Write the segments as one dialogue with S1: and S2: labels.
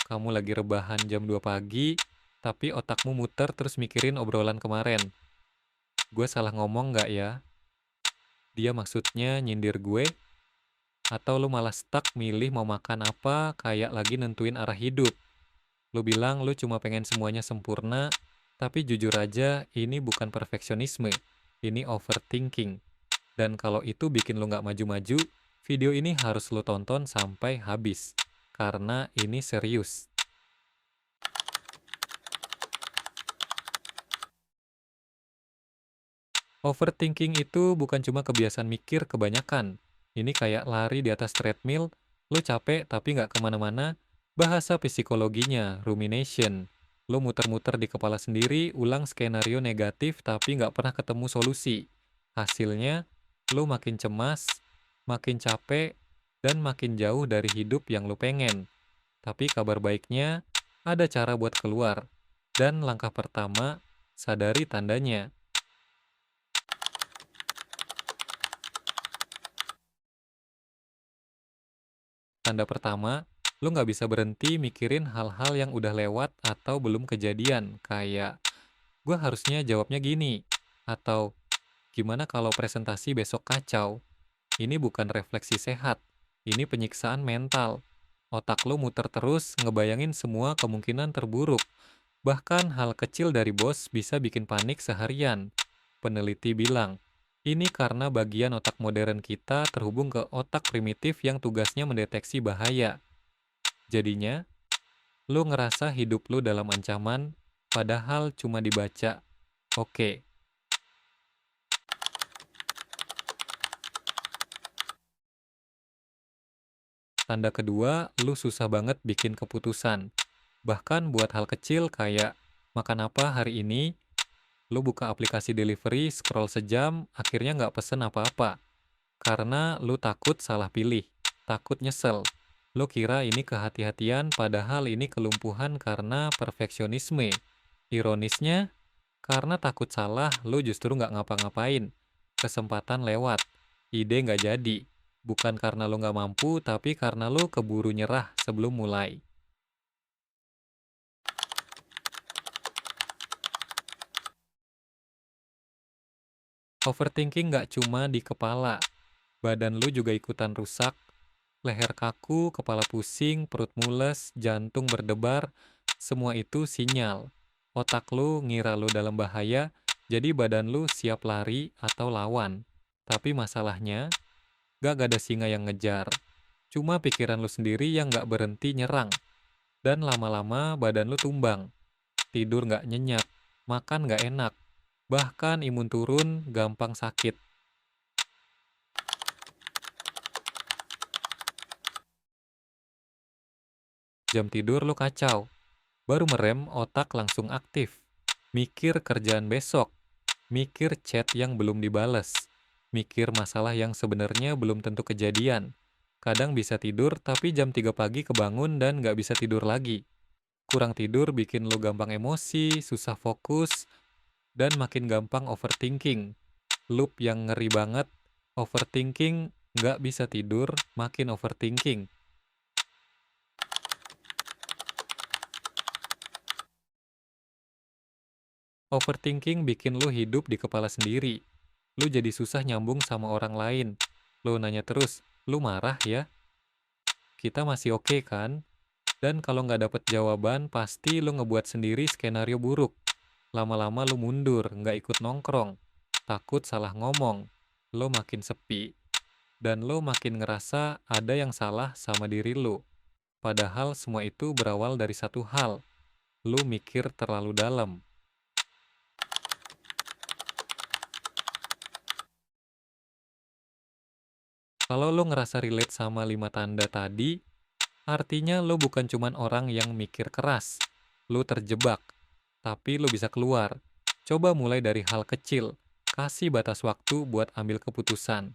S1: Kamu lagi rebahan jam 2 pagi, tapi otakmu muter terus mikirin obrolan kemarin. Gue salah ngomong nggak ya? Dia maksudnya nyindir gue? Atau lu malah stuck milih mau makan apa kayak lagi nentuin arah hidup? Lu bilang lu cuma pengen semuanya sempurna, tapi jujur aja ini bukan perfeksionisme. Ini overthinking. Dan kalau itu bikin lu nggak maju-maju, video ini harus lu tonton sampai habis. Karena ini serius. Overthinking itu bukan cuma kebiasaan mikir kebanyakan. Ini kayak lari di atas treadmill, lu capek tapi nggak kemana-mana. Bahasa psikologinya, rumination. Lu muter-muter di kepala sendiri, ulang skenario negatif tapi nggak pernah ketemu solusi. Hasilnya, lu makin cemas, makin capek, dan makin jauh dari hidup yang lu pengen. Tapi kabar baiknya, ada cara buat keluar. Dan langkah pertama, sadari tandanya. Tanda pertama, lu nggak bisa berhenti mikirin hal-hal yang udah lewat atau belum kejadian, kayak gue harusnya jawabnya gini, atau gimana kalau presentasi besok kacau. Ini bukan refleksi sehat, ini penyiksaan mental. Otak lu muter terus ngebayangin semua kemungkinan terburuk. Bahkan hal kecil dari bos bisa bikin panik seharian. Peneliti bilang, ini karena bagian otak modern kita terhubung ke otak primitif yang tugasnya mendeteksi bahaya. Jadinya, lu ngerasa hidup lu dalam ancaman, padahal cuma dibaca. Oke, tanda kedua, lu susah banget bikin keputusan. Bahkan buat hal kecil kayak makan apa hari ini, lu buka aplikasi delivery, scroll sejam, akhirnya nggak pesen apa-apa. Karena lu takut salah pilih, takut nyesel. Lu kira ini kehati-hatian, padahal ini kelumpuhan karena perfeksionisme. Ironisnya, karena takut salah, lu justru nggak ngapa-ngapain. Kesempatan lewat, ide nggak jadi. Bukan karena lu nggak mampu, tapi karena lu keburu nyerah sebelum mulai. Overthinking nggak cuma di kepala, badan lu juga ikutan rusak, leher kaku, kepala pusing, perut mules, jantung berdebar, semua itu sinyal. Otak lu ngira lu dalam bahaya, jadi badan lu siap lari atau lawan. Tapi masalahnya, gak ada singa yang ngejar. Cuma pikiran lu sendiri yang gak berhenti nyerang. Dan lama-lama badan lu tumbang. Tidur gak nyenyak, makan gak enak. Bahkan imun turun, gampang sakit. Jam tidur lu kacau. Baru merem, otak langsung aktif. Mikir kerjaan besok. Mikir chat yang belum dibales. Mikir masalah yang sebenarnya belum tentu kejadian. Kadang bisa tidur, tapi jam 3 pagi kebangun dan nggak bisa tidur lagi. Kurang tidur bikin lo gampang emosi, susah fokus, dan makin gampang overthinking. Loop yang ngeri banget, overthinking, nggak bisa tidur, makin overthinking. Overthinking bikin lo hidup di kepala sendiri. Lo jadi susah nyambung sama orang lain. Lo nanya terus, lo marah ya? Kita masih oke kan? Dan kalau nggak dapet jawaban, pasti lo ngebuat sendiri skenario buruk. Lama-lama lo mundur, nggak ikut nongkrong. Takut salah ngomong. Lo makin sepi. Dan lo makin ngerasa ada yang salah sama diri lo. Padahal semua itu berawal dari satu hal. Lo mikir terlalu dalam. Kalau lo ngerasa relate sama 5 tanda tadi, artinya lo bukan cuman orang yang mikir keras. Lo terjebak. Tapi lo bisa keluar. Coba mulai dari hal kecil. Kasih batas waktu buat ambil keputusan.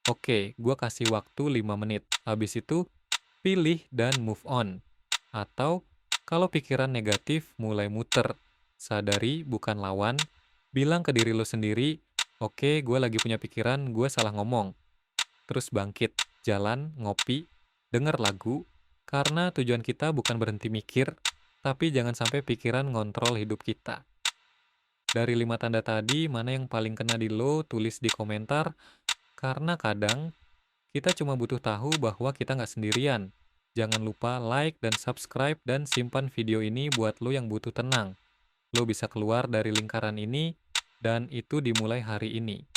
S1: Oke, gua kasih waktu 5 menit. Habis itu, pilih dan move on. Atau, kalau pikiran negatif mulai muter, sadari bukan lawan, bilang ke diri lo sendiri, oke, gua lagi punya pikiran, gua salah ngomong. Terus bangkit, jalan, ngopi, denger lagu, Karena tujuan kita bukan berhenti mikir, tapi jangan sampai pikiran ngontrol hidup kita. Dari 5 tanda tadi, mana yang paling kena di lo, tulis di komentar, karena kadang kita cuma butuh tahu bahwa kita nggak sendirian. Jangan lupa like dan subscribe dan simpan video ini buat lo yang butuh tenang. Lo bisa keluar dari lingkaran ini, dan itu dimulai hari ini.